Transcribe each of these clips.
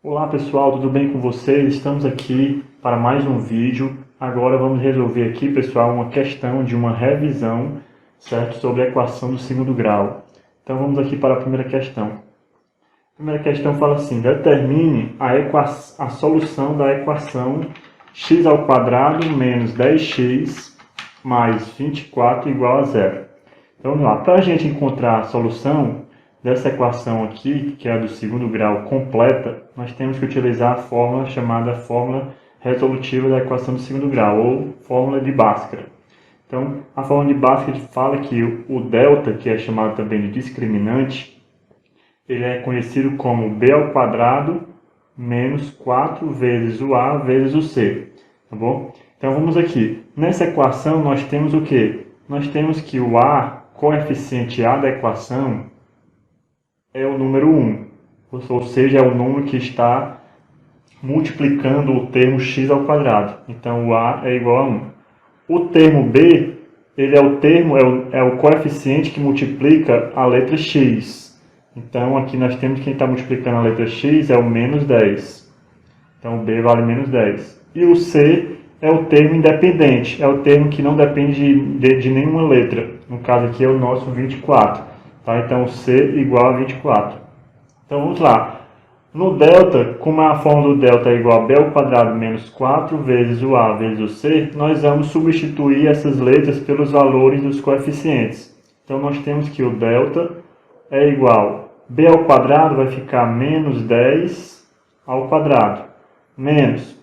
Olá pessoal, tudo bem com vocês? Estamos aqui para mais um vídeo. Agora vamos resolver aqui, pessoal, uma questão de uma revisão, certo? Sobre a equação do segundo grau. Então vamos aqui para a primeira questão. A primeira questão fala assim: determine a solução da equação x² menos 10x mais 24 igual a zero. Então vamos lá, para a gente encontrar a solução dessa equação aqui, que é a do segundo grau completa, nós temos que utilizar a fórmula chamada fórmula resolutiva da equação do segundo grau, ou fórmula de Bhaskara. Então, a fórmula de Bhaskara fala que o delta, que é chamado também de discriminante, ele é conhecido como b² menos 4 vezes o a vezes o c. Tá bom? Então, vamos aqui. Nessa equação, nós temos o quê? Nós temos que o a, coeficiente a da equação, é o número 1, ou seja, é o número que está multiplicando o termo x². Então, o a é igual a 1. O termo b, ele é o coeficiente que multiplica a letra x. Então, aqui nós temos quem está multiplicando a letra x é o menos 10. Então, o b vale menos 10. E o c é o termo independente, é o termo que não depende de nenhuma letra. No caso aqui é o nosso 24. Tá? Então, C igual a 24. Então, vamos lá. No delta, como a fórmula do delta é igual a b² menos 4 vezes o a vezes o c, nós vamos substituir essas letras pelos valores dos coeficientes. Então, nós temos que o delta é igual a b² vai ficar menos 10 ao quadrado, menos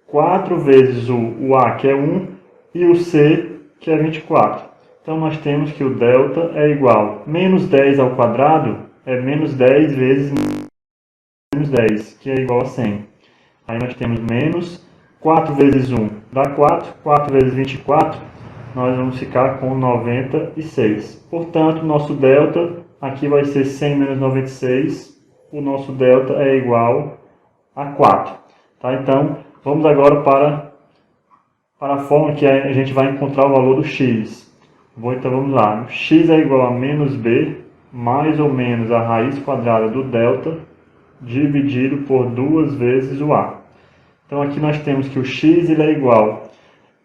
4 vezes o a, que é 1, e o c, que é 24. Então, nós temos que o delta é igual a menos 10 ao quadrado, é menos 10 vezes menos 10, que é igual a 100. Aí nós temos menos 4 vezes 1 dá 4, 4 vezes 24, nós vamos ficar com 96. Portanto, nosso delta aqui vai ser 100 menos 96, o nosso delta é igual a 4. Tá? Então, vamos agora para a fórmula que a gente vai encontrar o valor do x. Bom, então vamos lá. X é igual a menos b, mais ou menos a raiz quadrada do delta, dividido por 2 vezes o a. Então aqui nós temos que o x ele é igual a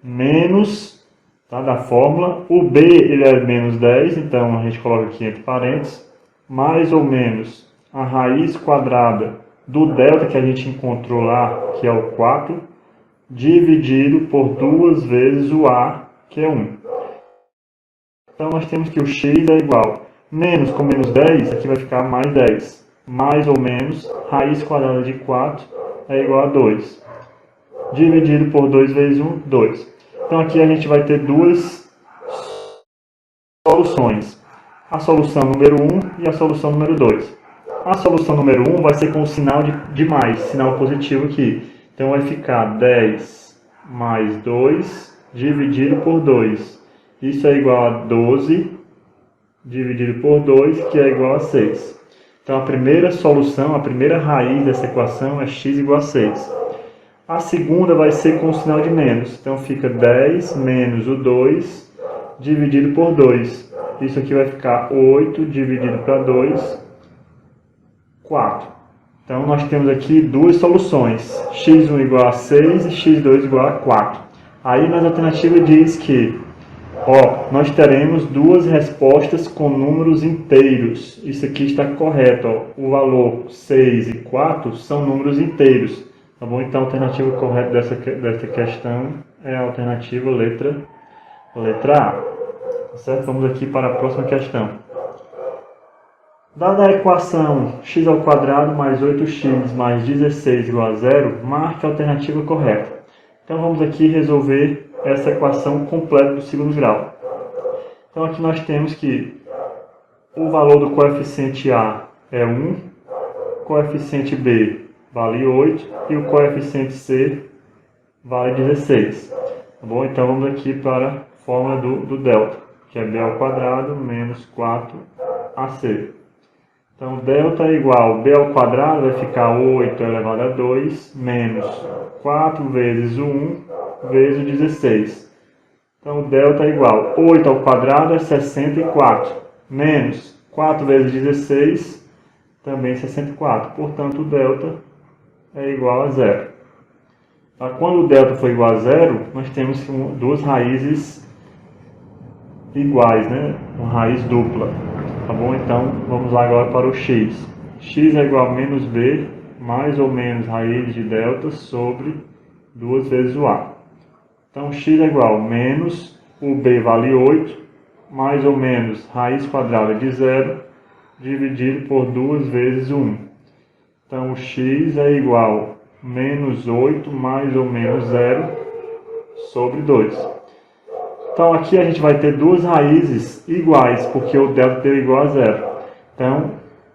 menos, tá, da fórmula, o b ele é menos 10, então a gente coloca aqui entre parênteses, mais ou menos a raiz quadrada do delta que a gente encontrou lá, que é o 4, dividido por 2 vezes o a, que é 1. Então, nós temos que o x é igual a menos com menos 10, aqui vai ficar mais 10. Mais ou menos, raiz quadrada de 4 é igual a 2. Dividido por 2 vezes 1, 2. Então, aqui a gente vai ter duas soluções. A solução número 1 e a solução número 2. A solução número 1 vai ser com o sinal de mais, sinal positivo aqui. Então, vai ficar 10 mais 2 dividido por 2. Isso é igual a 12 dividido por 2, que é igual a 6. Então, a primeira solução, a primeira raiz dessa equação é x igual a 6. A segunda vai ser com o sinal de menos. Então, fica 10 menos o 2 dividido por 2. Isso aqui vai ficar 8 dividido para 2, 4. Então, nós temos aqui duas soluções. x1 igual a 6 e x2 igual a 4. Aí, nas alternativas diz que nós teremos duas respostas com números inteiros. Isso aqui está correto. O valor 6 e 4 são números inteiros. Tá bom? Então, a alternativa correta dessa questão é a alternativa letra A. Tá certo? Vamos aqui para a próxima questão. Dada a equação x² mais 8x mais 16 igual a 0, marque a alternativa correta. Então, vamos aqui resolver essa equação completa do segundo grau. Então, aqui nós temos que o valor do coeficiente A é 1, o coeficiente B vale 8 e o coeficiente C vale 16. Tá bom? Então, vamos aqui para a fórmula do delta, que é b² menos 4ac. Então, delta é igual a b² vai ficar 8 elevado a 2 menos 4 vezes o 1 vezes o 16. Então, o delta é igual a 8 ao quadrado é 64, menos 4 vezes 16, também 64. Portanto, o delta é igual a zero. Tá? Quando o delta for igual a zero, nós temos duas raízes iguais, né? Uma raiz dupla. Tá bom? Então, vamos lá agora para o x. X é igual a menos b, mais ou menos raiz de delta sobre 2 vezes o a. Então, x é igual a menos, o b vale 8, mais ou menos raiz quadrada de zero, dividido por 2 vezes 1. Então, o x é igual a menos 8 mais ou menos 0 sobre 2. Então, aqui a gente vai ter duas raízes iguais, porque o delta deu igual a zero. Então,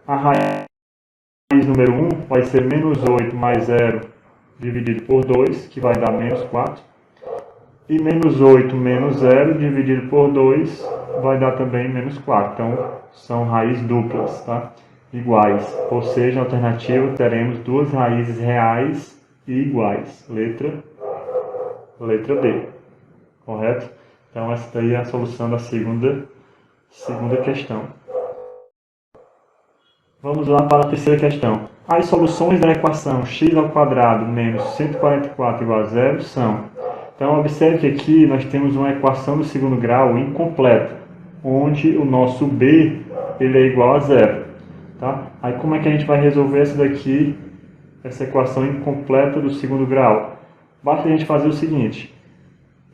a raiz número 1 vai ser menos 8 mais 0 dividido por 2, que vai dar menos 4. E menos 8 menos 0 dividido por 2 vai dar também menos 4. Então, são raízes duplas, tá? Iguais. Ou seja, na alternativa teremos duas raízes reais e iguais. Letra D. Correto? Então, essa daí é a solução da segunda questão. Vamos lá para a terceira questão. As soluções da equação x ao quadrado menos 144 igual a zero são... Então, observe que aqui nós temos uma equação do segundo grau incompleta, onde o nosso b ele é igual a zero. Tá? Aí, como é que a gente vai resolver essa equação incompleta do segundo grau? Basta a gente fazer o seguinte: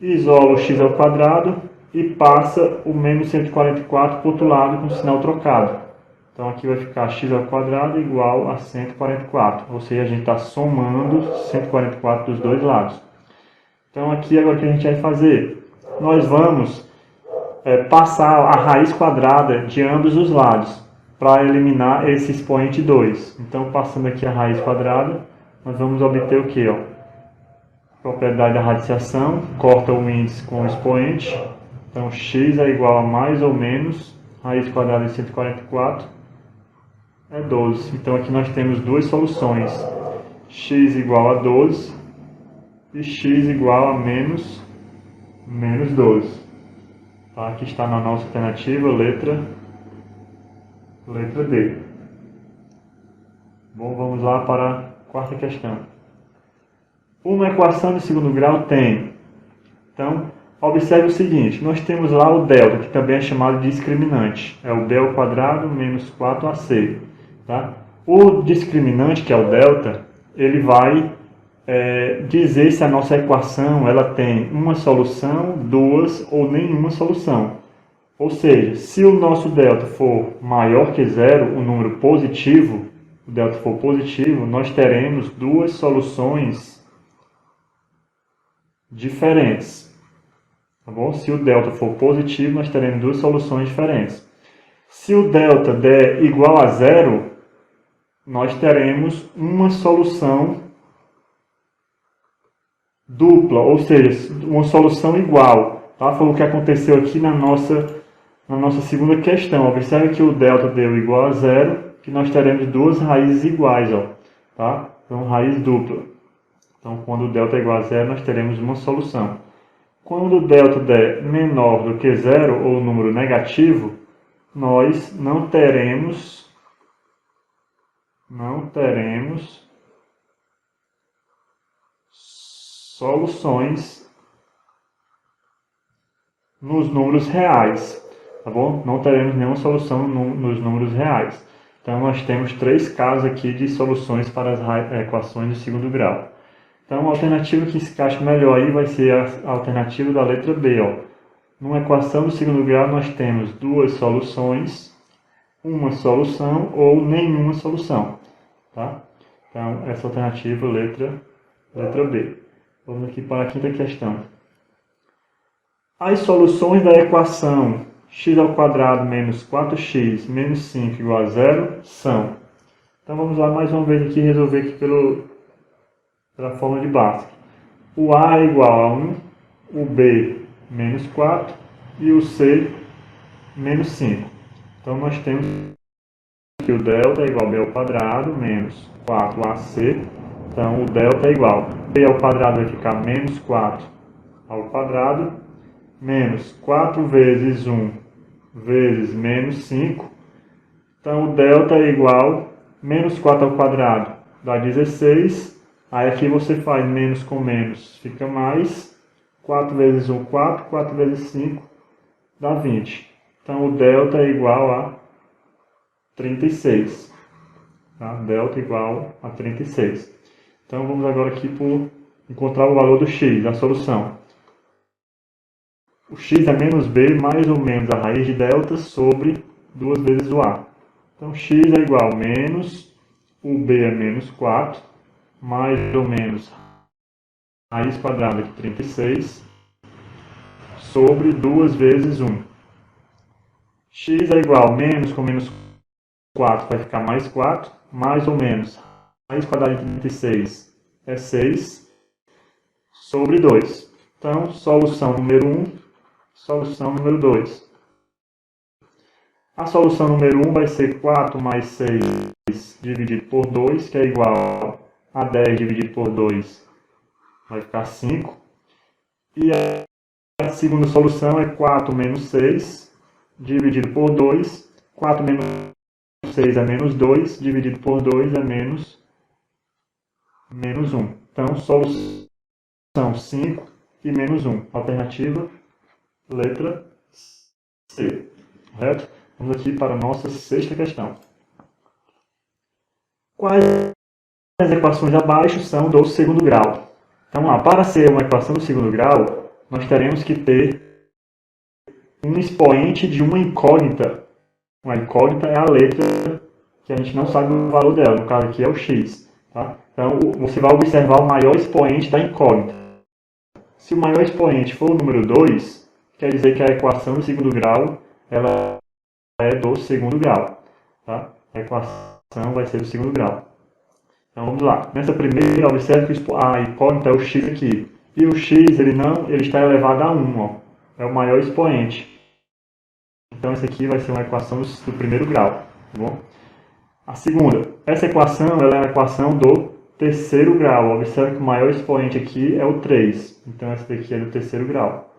isola o x ao quadrado e passa o menos 144 para o outro lado com o sinal trocado. Então, aqui vai ficar x ao quadrado igual a 144. Ou seja, a gente está somando 144 dos dois lados. Então, aqui agora o que a gente vai fazer? Nós vamos passar a raiz quadrada de ambos os lados para eliminar esse expoente 2. Então, passando aqui a raiz quadrada, nós vamos obter o quê? Propriedade da radiciação, corta o índice com o expoente. Então, x é igual a mais ou menos raiz quadrada de 144 é 12. Então, aqui nós temos duas soluções. X igual a 12 e x igual a menos 12. Tá? Aqui está na nossa alternativa, letra D. Bom, vamos lá para a quarta questão. Uma equação de segundo grau tem... Então, observe o seguinte, nós temos lá o delta, que também é chamado de discriminante. É o b ao quadrado menos 4ac. Tá? O discriminante, que é o delta, ele vai dizer se a nossa equação ela tem uma solução, duas ou nenhuma solução. Ou seja, se o nosso delta for maior que zero, um número positivo, o delta for positivo, nós teremos duas soluções diferentes. Tá bom? Se o delta for positivo, nós teremos duas soluções diferentes. Se o delta der igual a zero, nós teremos uma solução dupla, ou seja, uma solução igual. Tá? Foi o que aconteceu aqui na nossa segunda questão. Observe que o delta deu igual a zero, que nós teremos duas raízes iguais. Tá? Então, raiz dupla. Então, quando o delta é igual a zero, nós teremos uma solução. Quando o delta der menor do que zero, ou número negativo, nós não teremos soluções nos números reais, tá bom? Não teremos nenhuma solução nos números reais. Então, nós temos três casos aqui de soluções para as equações de segundo grau. Então, a alternativa que se encaixa melhor aí vai ser a alternativa da letra B. Numa equação do segundo grau, nós temos duas soluções, uma solução ou nenhuma solução. Tá? Então, essa alternativa, letra B. Vamos aqui para a quinta questão. As soluções da equação x ao quadrado menos 4x menos 5 igual a zero são... Então, vamos lá mais uma vez aqui resolver aqui pela fórmula de Bhaskara. O A é igual a 1, o B menos 4 e o C menos 5. Então, nós temos que o delta é igual a b ao quadrado menos 4ac. Então, o delta é igual a b ao quadrado vai ficar menos 4 ao quadrado menos 4 vezes 1 vezes menos 5. Então, o delta é igual a menos 4 ao quadrado dá 16 Aí aqui você faz menos com menos, fica mais. 4 vezes 1, 4. 4 vezes 5 dá 20. Então o delta é igual a 36. Tá? Delta igual a 36. Então vamos agora aqui por encontrar o valor do x, a solução. O x é menos b mais ou menos a raiz de delta sobre 2 vezes o a. Então x é igual a menos, o b é menos 4, mais ou menos raiz quadrada de 36, sobre 2 vezes 1. X é igual a menos com menos 4 vai ficar mais 4, mais ou menos raiz quadrada de 36 é 6, sobre 2. Então, solução número 1, solução número 2. A solução número 1 vai ser 4 mais 6 dividido por 2, que é igual a 10 dividido por 2, vai ficar 5. E a segunda solução é 4 menos 6 dividido por 2. 4 menos 6 é menos 2, dividido por 2 é menos 1. Então, solução 5 e menos 1. Alternativa, letra C. Correto? Vamos aqui para a nossa sexta questão. Quais as equações abaixo são do segundo grau? Então, para ser uma equação do segundo grau, nós teremos que ter um expoente de uma incógnita. Uma incógnita é a letra que a gente não sabe o valor dela, no caso aqui é o x. Tá? Então, você vai observar o maior expoente da incógnita. Se o maior expoente for o número 2, quer dizer que a equação do segundo grau ela é do segundo grau. Tá? A equação vai ser do segundo grau. Então vamos lá. Nessa primeira, observe que a incógnita é o x aqui. E o x ele está elevado a 1. Ó. É o maior expoente. Então essa aqui vai ser uma equação do primeiro grau. Tá bom? A segunda. Essa equação ela é a equação do terceiro grau. Observe que o maior expoente aqui é o 3. Então essa daqui é do terceiro grau.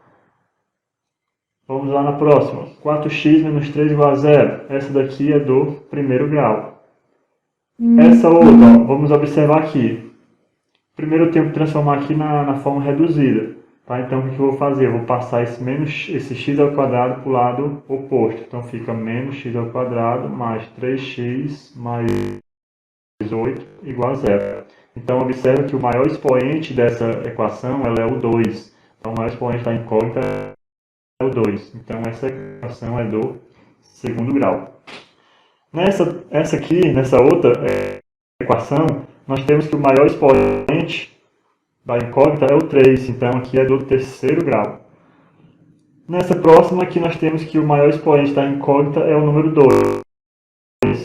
Vamos lá na próxima. 4x menos 3 igual a 0. Essa daqui é do primeiro grau. Essa outra, ó, vamos observar aqui. Primeiro eu tenho que transformar aqui na forma reduzida. Tá? Então o que eu vou fazer? Eu vou passar esse x ao quadrado para o lado oposto. Então fica menos x ao quadrado mais 3x mais 8 igual a 0. Então observe que o maior expoente dessa equação ela é o 2. Então o maior expoente da incógnita é o 2. Então essa equação é do segundo grau. Nessa outra equação, nós temos que o maior expoente da incógnita é o 3, então aqui é do terceiro grau. Nessa próxima aqui nós temos que o maior expoente da incógnita é o número 2.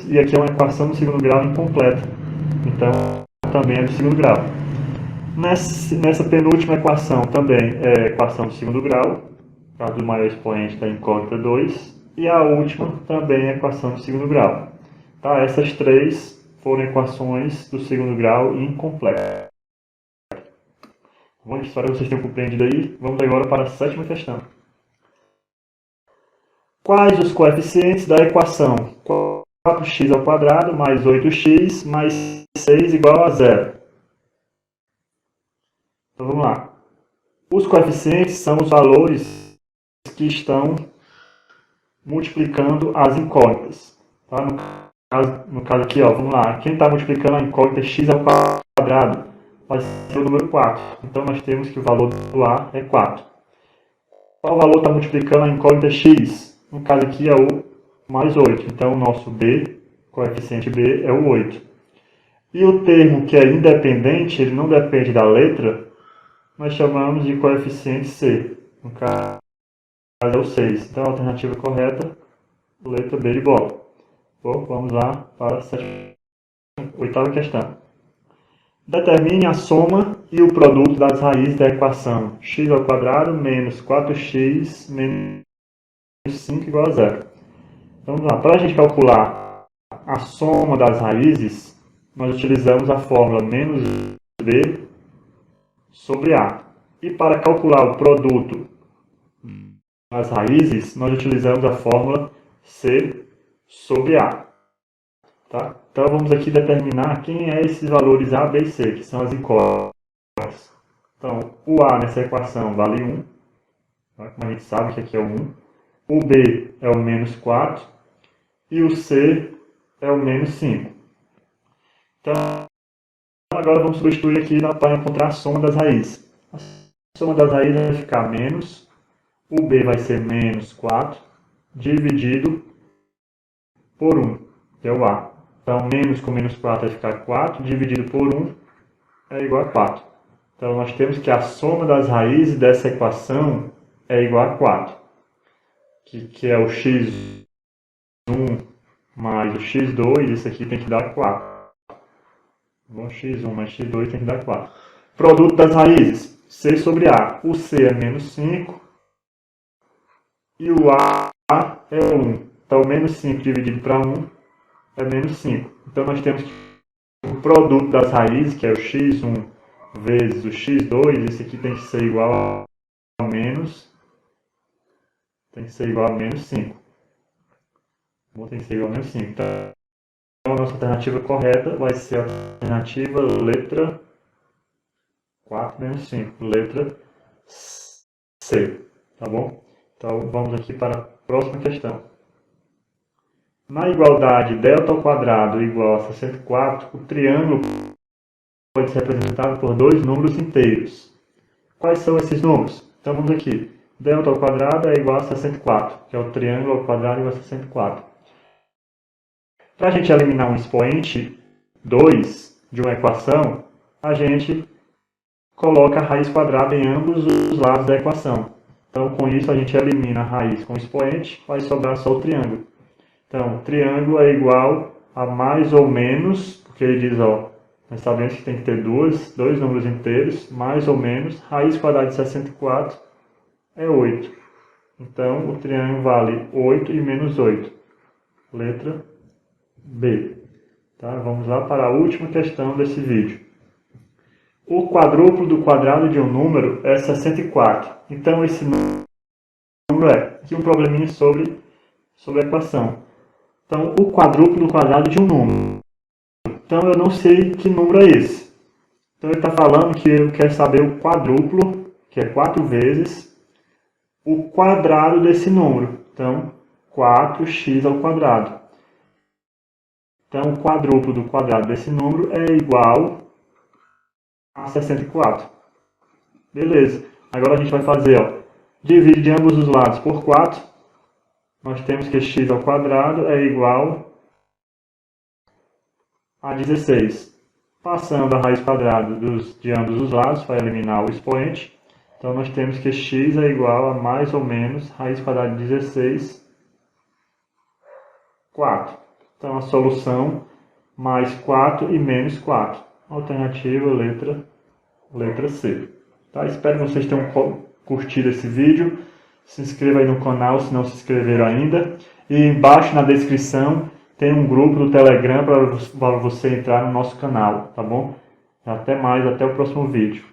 E aqui é uma equação do segundo grau incompleta, então também é do segundo grau. Nessa penúltima equação também é equação do segundo grau, por causa do maior expoente da incógnita 2. E a última também é equação do segundo grau. Tá? Essas três foram equações do segundo grau incompletas. Bom, espero que vocês tenham compreendido aí. Vamos agora para a sétima questão. Quais os coeficientes da equação 4x ao quadrado mais 8x mais 6 igual a 0? Então vamos lá. Os coeficientes são os valores que estão multiplicando as incógnitas. Tá? No caso aqui, ó, vamos lá. Quem está multiplicando a incógnita x ao quadrado vai ser o número 4. Então nós temos que o valor do a é 4. Qual valor está multiplicando a incógnita x? No caso aqui é o mais 8. Então o nosso b, coeficiente b, é o 8. E o termo que é independente, ele não depende da letra, nós chamamos de coeficiente c. No caso é o 6. Então a alternativa correta, letra B de bola. Bom, vamos lá para a oitava questão. Determine a soma e o produto das raízes da equação x ao quadrado menos 4x menos 5 igual a 0. Então, vamos lá. Para a gente calcular a soma das raízes, nós utilizamos a fórmula menos b sobre a. E para calcular o produto das raízes, nós utilizamos a fórmula c sobre a. Tá? Então vamos aqui determinar quem é esses valores A, B e C, que são as incógnitas. Então, o A nessa equação vale 1, tá? Como a gente sabe que aqui é o 1. O B é o menos 4 e o C é o menos 5. Então, agora vamos substituir aqui para encontrar a soma das raízes. A soma das raízes vai ficar menos, o B vai ser menos 4, dividido por 1, que é o A. Então, menos com menos 4 vai ficar 4, dividido por 1 é igual a 4. Então, nós temos que a soma das raízes dessa equação é igual a 4, que é o x1 mais o x2, isso aqui tem que dar 4. Bom, x1 mais x2 tem que dar 4. Produto das raízes, c sobre a. O c é menos 5 e o a é 1. Então, menos 5 dividido para 1 é menos 5. Então, nós temos que o produto das raízes, que é o x1 vezes o x2, esse aqui tem que ser igual a menos, tem que ser igual a menos 5. Bom, tem que ser igual a menos 5. Então, a nossa alternativa correta vai ser a alternativa letra 4 menos 5, letra C, tá bom? Então, vamos aqui para a próxima questão. Na igualdade delta ao quadrado igual a 64, o triângulo pode ser representado por dois números inteiros. Quais são esses números? Então, vamos aqui. Delta ao quadrado é igual a 64, que é o triângulo ao quadrado igual a 64. Para a gente eliminar um expoente 2 de uma equação, a gente coloca a raiz quadrada em ambos os lados da equação. Então, com isso, a gente elimina a raiz com o expoente, vai sobrar só o triângulo. Então, o triângulo é igual a mais ou menos, porque ele diz, ó, nós sabemos que tem que ter dois números inteiros, mais ou menos, raiz quadrada de 64 é 8. Então, o triângulo vale 8 e menos 8. Letra B. Tá? Vamos lá para a última questão desse vídeo. O quadrúplo do quadrado de um número é 64. Então, esse número é... Aqui um probleminha sobre a equação. Então, o quadrúplo do quadrado de um número. Então, eu não sei que número é esse. Então, ele está falando que eu quero saber o quadrúplo, que é 4 vezes, o quadrado desse número. Então, 4x ao quadrado. Então, o quadrúplo do quadrado desse número é igual a 64. Beleza. Agora a gente vai fazer, ó, divide de ambos os lados por 4. Nós temos que x ao quadrado é igual a 16. Passando a raiz quadrada de ambos os lados, vai eliminar o expoente. Então, nós temos que x é igual a mais ou menos raiz quadrada de 16, 4. Então, a solução, mais 4 e menos 4. Alternativa, letra C. Tá? Espero que vocês tenham curtido esse vídeo. Se inscreva aí no canal se não se inscreveram ainda. E embaixo na descrição tem um grupo do Telegram para você entrar no nosso canal, tá bom? Até mais, até o próximo vídeo.